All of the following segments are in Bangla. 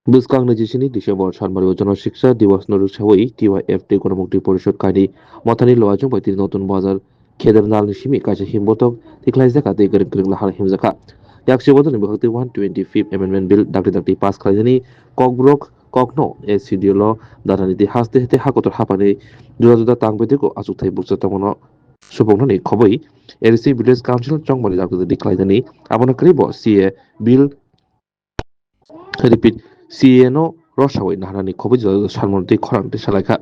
Buskang Najishini Dishabor Shanmari Ojana Shiksha Divas Norushawi TYFT Gণমুক্তি পরিষদ কাহিনী মথানি লওয়াজং বাইতি নতুন বাজার খেদের নাল নিশিমি কাছে হিমবতক তিখলাই জাকা তে গরিব গরিব লাহার হিমজাকা yakshi bodan bihakti 125th amendment bill dakti pass khalajani kokbrok kokno SCDO lo dananiti haste hete hakotor hapani juda tangbete ko asukthai buksatamano subongnani khoboi LC village council chongmani dakti diklaidani abona kribo CA bill repeat CA no রসাওই নাহানি খবর সালমন্ত্রী খরান্তি সালাইখা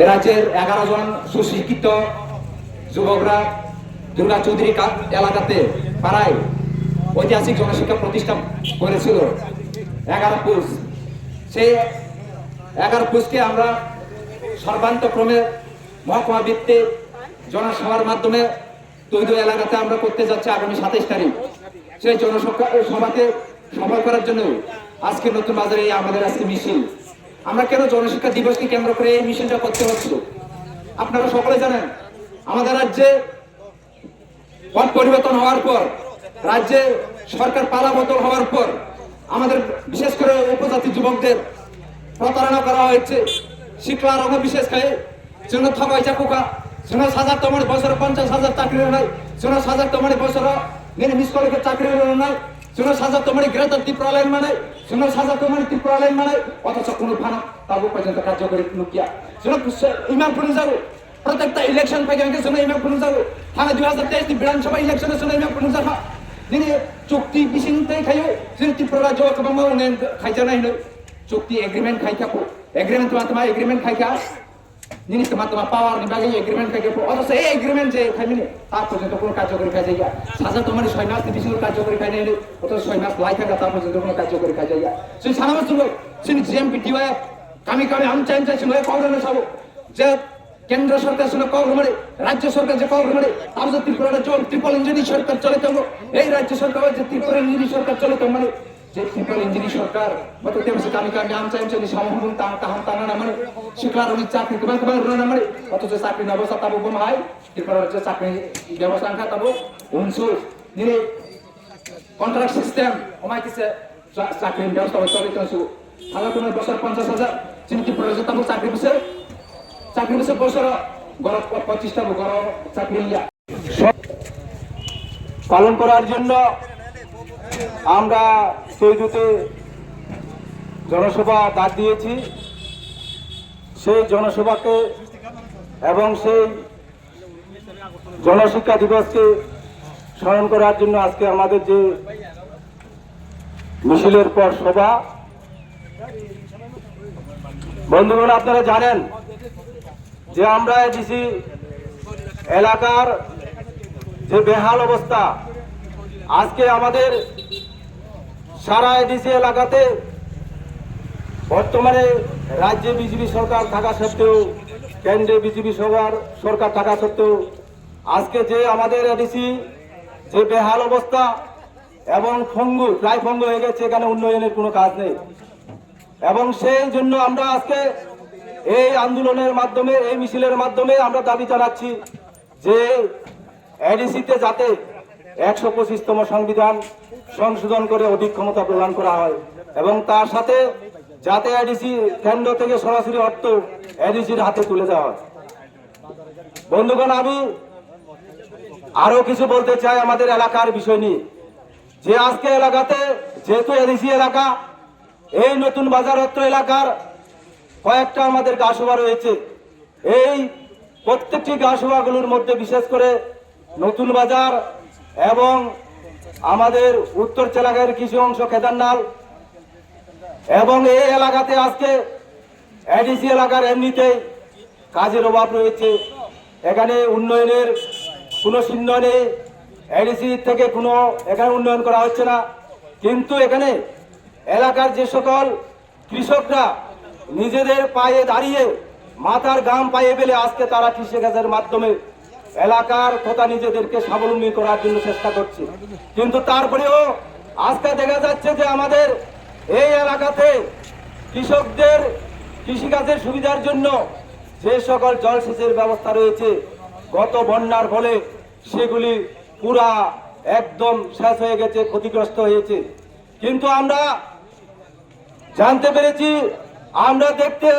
রাজ্যের 11 জন সুশিক্ষিত যুবকরা দুর্গা চৌধুরী এলাকাতে পাড়ায় ঐতিহাসিক জনশিক্ষা প্রতিষ্ঠা করেছিল 11 পুষ সেই 11 পুষকে আমরা সর্বান্তক্রমে মহকুমা ভিত্তিক জনসভার মাধ্যমে তৈরি এলাকাতে আমরা করতে যাচ্ছি আগামী 27 তারিখ সেই জনসভাকে সফল করার জন্য আজকে নতুন বাজারে আমাদের আজকে মিছিল আমরা কেন জনশিক্ষা দিবসকে কেন্দ্র করে এই মিছিলটা করতে হচ্ছে আপনারা সকলে জানেন আমাদের রাজ্যে পট পরিবর্তন হওয়ার পর রাজ্যে সরকার পালাবদল হওয়ার পর আমাদের বিশেষ করে উপজাতি যুবকদের প্রতারণা করা হয়েছে শিক্ষার অভাব বিশেষ করে জন্য থবাই চাকুকা জন্য 1000 তোমার বছর 50,000 চাকরি নাই জন্য 1000 তোমার বছর মিস কলেজে চাকরি নাই জন্য 1000 তোমার গ্রেটার ত্রিপুরা মানে জন্য 1000 তোমার ত্রিপুরা মানে অথচ কোনো ফানা তাবু পর্যন্ত কার্যকরী লুকিয়া জন্য ইমাম পুরুষ যাবো প্রত্যেকটা ইলেকশন পাই গেছে জন্য ইমাম পুরুষ যাবো থানা 2023 বিধানসভা ইলেকশনের জন্য ইমাম পুরুষ যাবো যিনি চুক্তি বিশিংতে খাইও যিনি ত্রিপুরা রাজ্য এবং উন্নয়ন খাইছে নাই চুক্তি এগ্রিমেন্ট খাইকা এগ্রিমেন্ট তোমার এগ্রিমেন্ট খাইকা যিনি তোমার পাওয়ার নিবাগে এগ্রিমেন্ট খাইকা অথচ এই এগ্রিমেন্ট যে খাইনি তার পর্যন্ত কোনো কার্যকরী খাই যায় সাজা তোমার 6 মাস বেশি কার্যকরী খাই নাই অথচ 6 মাস লাই থাকা তার পর্যন্ত কোনো কার্যকরী খাই যায় সেই সাধারণ যুবক তিনি জিএমপি টিওয়াই কামি আমচাইন চাইছিল কংগ্রেস হবো যে কেন্দ্র সরকার শুনে কংগ্রেস রাজ্য সরকার যে কংগ্রেস তার যে ত্রিপুরা ট্রিপল ইঞ্জিনি সরকার চলে থাকবো এই রাজ্য সরকার যে ত্রিপুরা ইঞ্জিনি সরকার চলে থাকবো মানে যে ট্রিপল ইঞ্জিনি সরকার মতো তেমনি কামি আমচাইন চাইনি সামহুন তাহান তানা না মানে শিক্ষার উনি চাকরি তোমার রুনা মানে অথচ চাকরি ব্যবস্থা তাবো বমাই ত্রিপুরা রাজ্যে চাকরি ব্যবস্থা আনখা তাবো উনসু নিরে কন্ট্রাক্ট সিস্টেম ওমাই কিসে চাকরি ব্যবস্থা চলিত হসু হাজার তোমার বছর 50,000 যিনি ত্রিপুরা রাজ্যে তাবো চাকরি বছর বছর গরম 25টা গরম চাকরি পালন করার জন্য আমরা তৈরিতে জনসভা ডাক দিয়েছি সেই জনসভাকে এবং সেই জনশিক্ষা দিবসকে স্মরণ করার জন্য আজকে আমাদের যে মিছিলের পর সভা বন্ধুগণ আপনারা জানেন যে আমরা এডিসি এলাকার যে বেহাল অবস্থা আজকে আমাদের সারা এডিসি এলাকাতে বর্তমানে রাজ্যে বিজেপি সরকার থাকা সত্ত্বেও কেন্দ্রে বিজেপি সরকার থাকা সত্ত্বেও আজকে যে আমাদের এডিসি যে বেহাল অবস্থা এবং প্রায় পঙ্গু হয়ে গেছে এখানে উন্নয়নের কোনো কাজ নেই এবং সেই জন্য আমরা আজকে এই আন্দোলনের মাধ্যমে এই মিছিলের মাধ্যমে আমরা দাবি জানাচ্ছি যে এডিসিতে যাতে 125তম সংবিধান সংশোধন করে অধিক ক্ষমতা প্রদান করা হয় এবং তার সাথে যাতে এডিসি কেন্দ্র থেকে সরাসরি অর্থ এডিসির হাতে তুলে দেওয়া হয় বন্ধুগণ আমি আরো কিছু বলতে চাই আমাদের এলাকার বিষয় নিয়ে যে আজকে এলাকাতে যেহেতু এডিসি এলাকা এই নতুন বাজার অত্র এলাকার কয়েকটা আমাদের গাছসভা রয়েছে এই প্রত্যেকটি গাছসভাগুলোর মধ্যে বিশেষ করে নতুন বাজার এবং আমাদের উত্তর এলাকার কিছু অংশ কেদারনাল এবং এই এলাকাতে আজকে এডিসি এলাকার এমনিতেই কাজের অভাব রয়েছে এখানে উন্নয়নের কোনো চিহ্ন নেই এডিসি থেকে কোনো এখানে উন্নয়ন করা হচ্ছে না কিন্তু এখানে এলাকার যে সকল কৃষকরা নিজেদের পায়ে দাঁড়িয়ে মাথার ঘাম পায়ে ফেলে আজকে তারা কৃষিকাজের মাধ্যমে এলাকার তথা নিজেদেরকে স্বাবলম্বী করার জন্য চেষ্টা করছে কিন্তু তারপরেও আজকে দেখা যাচ্ছে যে আমাদের এই এলাকাতে কৃষকদের কৃষিকাজের সুবিধার জন্য যে সকল জলসেচের ব্যবস্থা রয়েছে গত বন্যার ফলে সেগুলি পুরা একদম শেষ হয়ে গেছে, ক্ষতিগ্রস্ত হয়েছে। কিন্তু আমরা জানতে পেরেছি, আমরা দেখতে